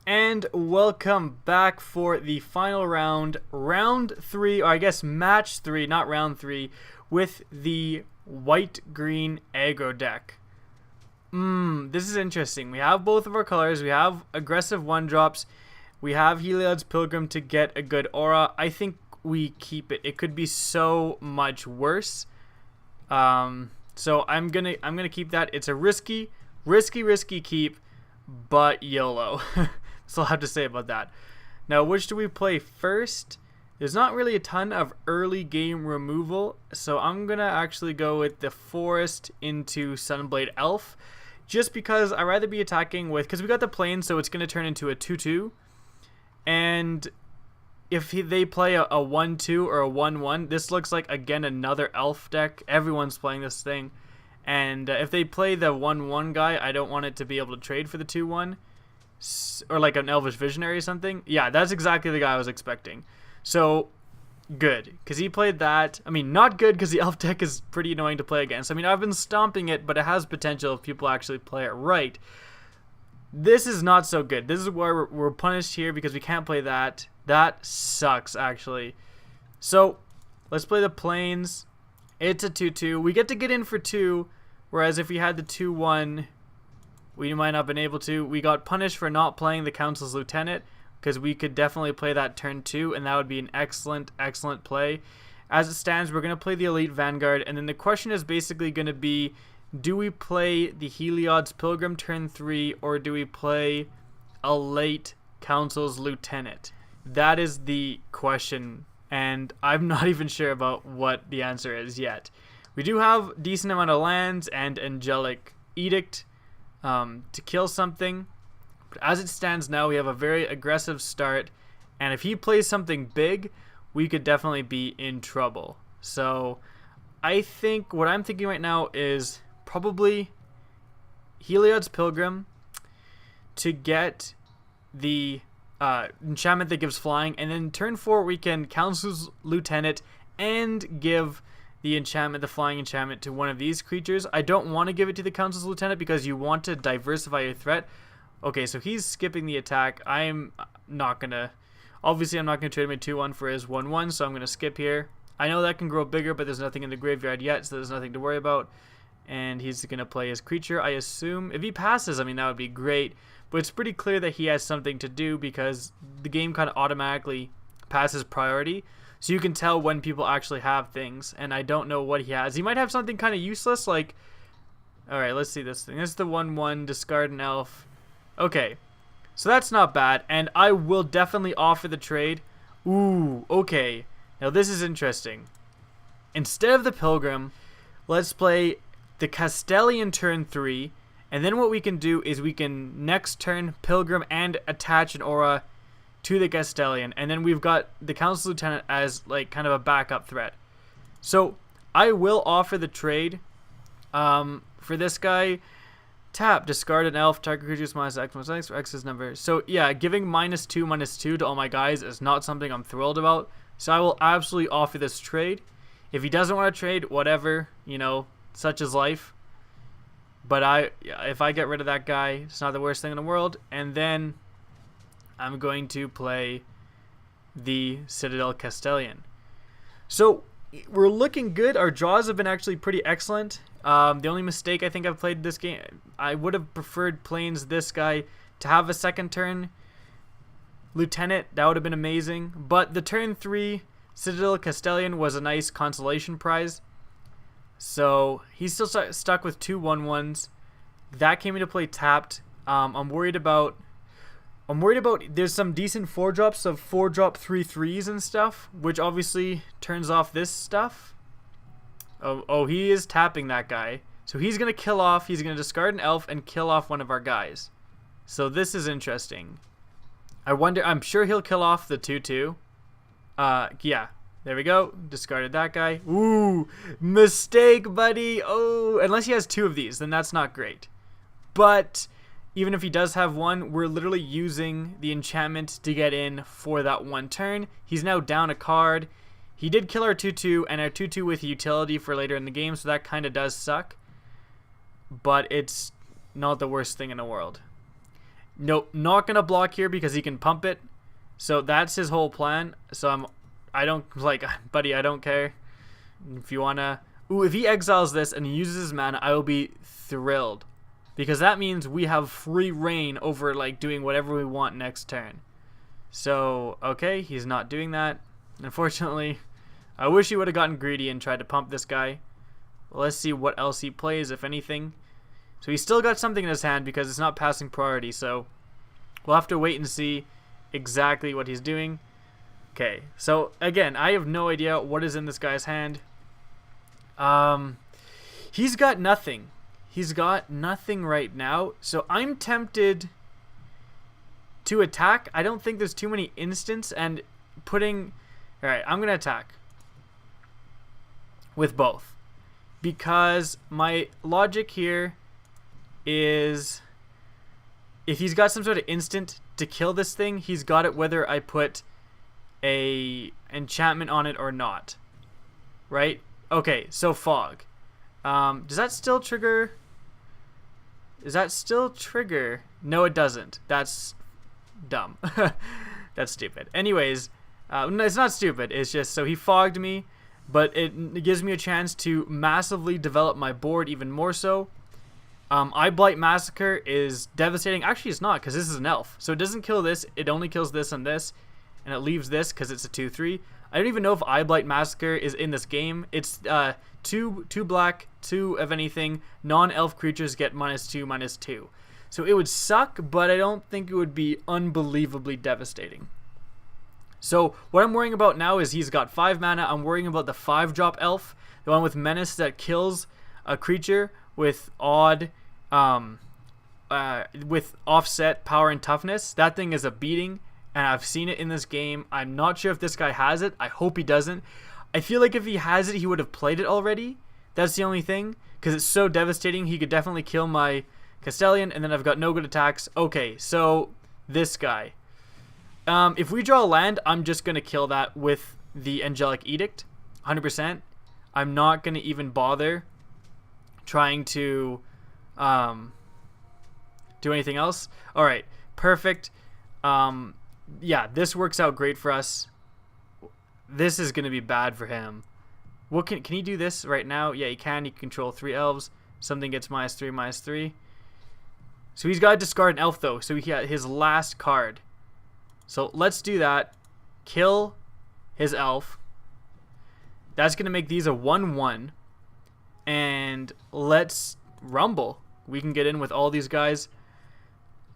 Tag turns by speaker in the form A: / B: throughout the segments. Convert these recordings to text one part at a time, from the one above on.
A: And welcome back for the final round, round 3, or I guess match 3, not round 3, with the white-green aggro deck. This is interesting. We have both of our colors. We have aggressive 1-drops. We have Heliod's Pilgrim to get a good aura. I think we keep it. It could be so much worse. So I'm gonna keep that. It's a risky keep, but YOLO. That's all I have to say about that. Now, which do we play first? There's not really a ton of early game removal, so I'm gonna actually go with the Forest into Sunblade Elf, just because I'd rather be attacking with, because we got the Plane, so it's gonna turn into a 2/2, and if they play a 1/2 or a 1/1, this looks like, again, another Elf deck. Everyone's playing this thing. And if they play the 1/1 guy, I don't want it to be able to trade for the 2/1. Or like an Elvish Visionary or something. Yeah, that's exactly the guy I was expecting. So, good. Because he played that. I mean, not good because the Elf deck is pretty annoying to play against. I mean, I've been stomping it, but it has potential if people actually play it right. This is not so good. This is where we're punished here because we can't play that. That sucks, actually. So, let's play the Plains. It's a 2/2. We get to get in for 2, whereas if we had the 2/1, we might not have been able to. We got punished for not playing the Council's Lieutenant, because we could definitely play that turn 2, and that would be an excellent play. As it stands, we're going to play the Elite Vanguard, and then the question is basically going to be, do we play the Heliod's Pilgrim turn 3, or do we play a late Council's Lieutenant? That is the question, and I'm not even sure about what the answer is yet. We do have a decent amount of lands and Angelic Edict to kill something, but as it stands now, we have a very aggressive start, and if he plays something big, we could definitely be in trouble. So I think what I'm thinking right now is probably Heliod's Pilgrim to get the enchantment that gives flying, and then turn 4 we can Council's Lieutenant and give the enchantment, the flying enchantment, to one of these creatures. I don't want to give it to the Council's Lieutenant because you want to diversify your threat. Okay, so he's skipping the attack. I'm not gonna, obviously I'm not gonna trade him a 2/1 for his 1/1, so I'm gonna skip here. I know that can grow bigger, but there's nothing in the graveyard yet, so there's nothing to worry about. And he's gonna play his creature, I assume. If he passes, I mean, that would be great, but it's pretty clear that he has something to do because the game kind of automatically passes priority. So you can tell when people actually have things, and I don't know what he has. He might have something kind of useless, like... Alright, let's see this thing. This is the 1/1, discard an elf. Okay, so that's not bad, and I will definitely offer the trade. Ooh, okay. Now this is interesting. Instead of the Pilgrim, let's play the Castellian turn 3, and then what we can do is we can next turn Pilgrim and attach an aura to the Castellian, and then we've got the Council Lieutenant as like kind of a backup threat. So I will offer the trade for this guy. Tap, discard an elf, target creatures -X for X's number. So yeah, giving -2/-2 to all my guys is not something I'm thrilled about, so I will absolutely offer this trade. If he doesn't want to trade, whatever, you know, such is life. But if I get rid of that guy, it's not the worst thing in the world. And then I'm going to play the Citadel Castellian. So we're looking good. Our draws have been actually pretty excellent. The only mistake I think I've played this game, I would have preferred Plains this guy to have a second turn Lieutenant. That would have been amazing. But the turn 3 Citadel Castellian was a nice consolation prize. So he's still stuck with 2 1/1s. That came into play tapped. I'm worried about there's some decent 4-drops of 4-drop 3/3s and stuff, which obviously turns off this stuff. Oh, he is tapping that guy. So he's going to kill off, he's going to discard an elf and kill off one of our guys. So this is interesting. I'm sure he'll kill off the 2/2. Yeah, there we go. Discarded that guy. Ooh, mistake, buddy. Oh, unless he has 2 of these, then that's not great. But even if he does have 1, we're literally using the enchantment to get in for that 1 turn. He's now down a card. He did kill our 2/2 and our 2/2 with utility for later in the game, so that kind of does suck. But it's not the worst thing in the world. Nope, not gonna block here because he can pump it. So that's his whole plan. So I don't like, buddy, I don't care. If you wanna, ooh, if he exiles this and he uses his mana, I will be thrilled, because that means we have free reign over like doing whatever we want next turn. So okay, he's not doing that. Unfortunately, I wish he would have gotten greedy and tried to pump this guy. Let's see what else he plays, if anything. So he's still got something in his hand because it's not passing priority. So we'll have to wait and see exactly what he's doing. Okay, so again, I have no idea what is in this guy's hand. He's got nothing. He's got nothing right now. So I'm tempted to attack. I don't think there's too many instants, and putting... Alright, I'm going to attack with both, because my logic here is if he's got some sort of instant to kill this thing, he's got it whether I put a enchantment on it or not, right? Okay, so fog. Does that still trigger? Does that still trigger? No, it doesn't. That's dumb. That's stupid. Anyways, no, it's not stupid. It's just, so he fogged me, but it gives me a chance to massively develop my board even more so. Eye Blight Massacre is devastating. Actually, it's not, because this is an elf. So it doesn't kill this. It only kills this and this. And it leaves this because it's a 2/3. I don't even know if Eye Blight Massacre is in this game. It's two black, 2 of anything. Non-elf creatures get -2/-2. So it would suck, but I don't think it would be unbelievably devastating. So what I'm worrying about now is he's got 5 mana. I'm worrying about the 5-drop elf, the one with Menace that kills a creature with odd, with offset power and toughness. That thing is a beating, and I've seen it in this game. I'm not sure if this guy has it. I hope he doesn't. I feel like if he has it, he would have played it already. That's the only thing, because it's so devastating. He could definitely kill my Castellan, and then I've got no good attacks. Okay, so this guy. If we draw a land, I'm just going to kill that with the Angelic Edict, 100%. I'm not going to even bother trying to do anything else. All right, perfect. Yeah, this works out great for us. This is going to be bad for him. What can he do this right now? Yeah, he can. He can control 3 elves. Something gets -3/-3. So he's got to discard an elf, though. So he got his last card. So let's do that. Kill his elf. That's going to make these a 1/1. And let's rumble. We can get in with all these guys.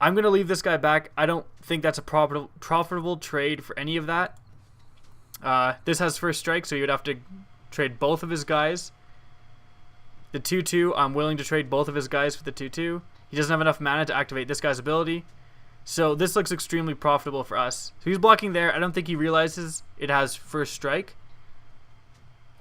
A: I'm going to leave this guy back. I don't think that's a profitable trade for any of that. This has first strike, so you would have to trade both of his guys. The 2/2, I'm willing to trade both of his guys for the 2/2. He doesn't have enough mana to activate this guy's ability. So this looks extremely profitable for us. So he's blocking there. I don't think he realizes it has first strike.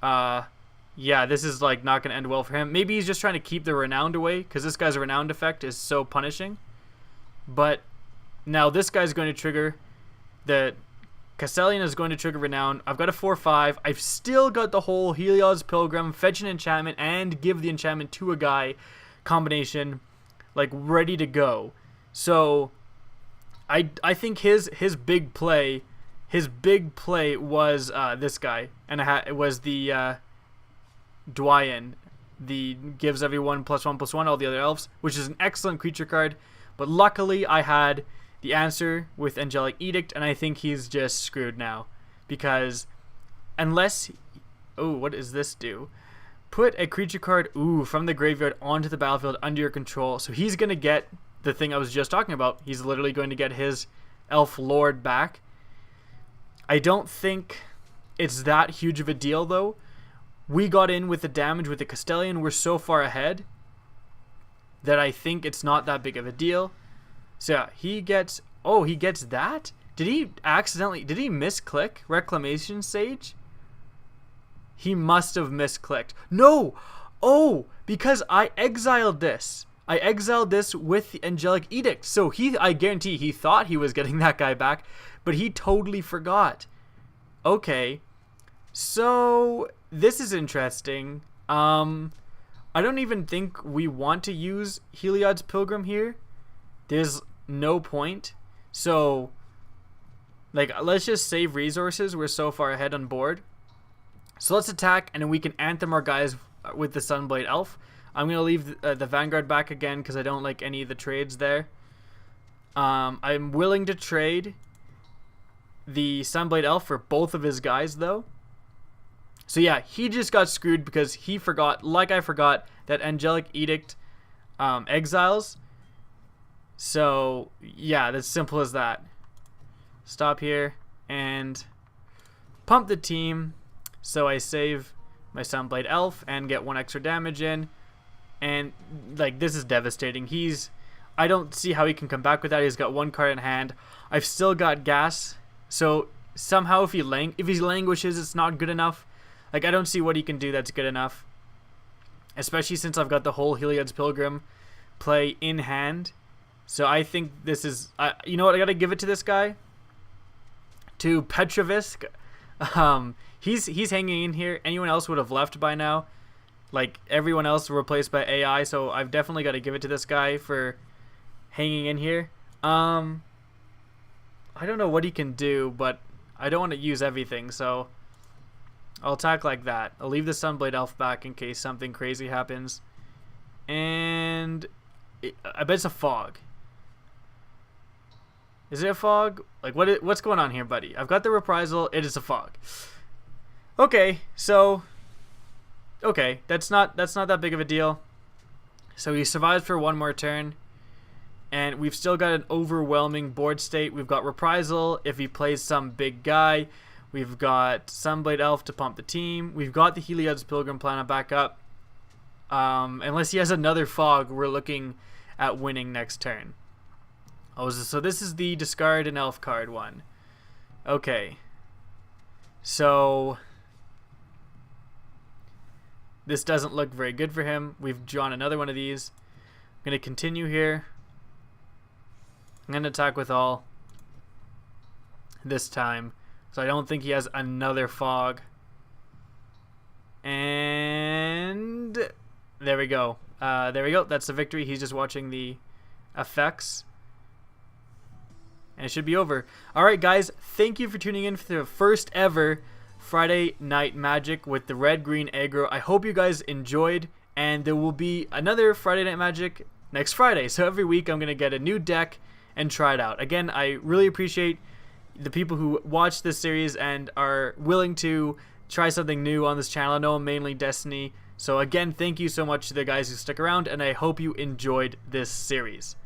A: Yeah, this is like not going to end well for him. Maybe he's just trying to keep the Renowned away, because this guy's Renowned effect is so punishing. But now this guy's going to trigger. The Castellan is going to trigger Renown. I've got a 4/5. I've still got the whole Heliod's Pilgrim, fetch an enchantment, and give the enchantment to a guy combination, like, ready to go. So I think his big play was this guy, and it was the Dwyen. The gives everyone +1/+1, all the other elves, which is an excellent creature card. But luckily I had the answer with Angelic Edict, and I think he's just screwed now, because unless, oh, what does this do? Put a creature card, from the graveyard onto the battlefield under your control. So he's gonna get the thing I was just talking about. He's literally going to get his Elf Lord back. I don't think it's that huge of a deal, though. We got in with the damage with the Castellan. We're so far ahead that I think it's not that big of a deal. So yeah, he gets that? Did he misclick Reclamation Sage? He must have misclicked. No! Oh, because I exiled this. I exiled this with the Angelic Edict. So I guarantee he thought he was getting that guy back, but he totally forgot. Okay. So this is interesting. I don't even think we want to use Heliod's Pilgrim here. There's no point. So, like, let's just save resources. We're so far ahead on board. So let's attack, and then we can anthem our guys with the Sunblade Elf. I'm going to leave the Vanguard back again because I don't like any of the trades there. I'm willing to trade the Sunblade Elf for both of his guys, though. So yeah, he just got screwed because he forgot, like I forgot, that Angelic Edict exiles. So yeah, that's simple as that. Stop here and pump the team. So I save my Sunblade Elf and get 1 extra damage in. And like, this is devastating. I don't see how he can come back with that. He's got 1 card in hand. I've still got gas. So somehow if he languishes, it's not good enough. Like, I don't see what he can do that's good enough. Especially since I've got the whole Heliod's Pilgrim play in hand. So I think this is... you know what? I got to give it to this guy. To Petrovisk. He's hanging in here. Anyone else would have left by now. Like, everyone else replaced by AI. So I've definitely got to give it to this guy for hanging in here. I don't know what he can do, but I don't want to use everything. So I'll attack like that. I'll leave the Sunblade Elf back in case something crazy happens. And I bet it's a fog. Is it a fog? Like, what's going on here, buddy? I've got the reprisal. It is a fog. Okay, so that's not that big of a deal. So he survives for 1 more turn, and we've still got an overwhelming board state. We've got reprisal if he plays some big guy. We've got Sunblade Elf to pump the team. We've got the Heliod's Pilgrim Planet back up. Unless he has another fog, we're looking at winning next turn. Oh, so this is the discard an elf card one. Okay. So this doesn't look very good for him. We've drawn another one of these. I'm going to continue here. I'm going to attack with all this time. So I don't think he has another fog. And there we go. There we go. That's the victory. He's just watching the effects. And it should be over. Alright guys, thank you for tuning in for the first ever Friday Night Magic with the red-green aggro. I hope you guys enjoyed, and there will be another Friday Night Magic next Friday. So every week I'm going to get a new deck and try it out. Again, I really appreciate the people who watch this series and are willing to try something new on this channel. I know I'm mainly Destiny. So again, thank you so much to the guys who stuck around, and I hope you enjoyed this series.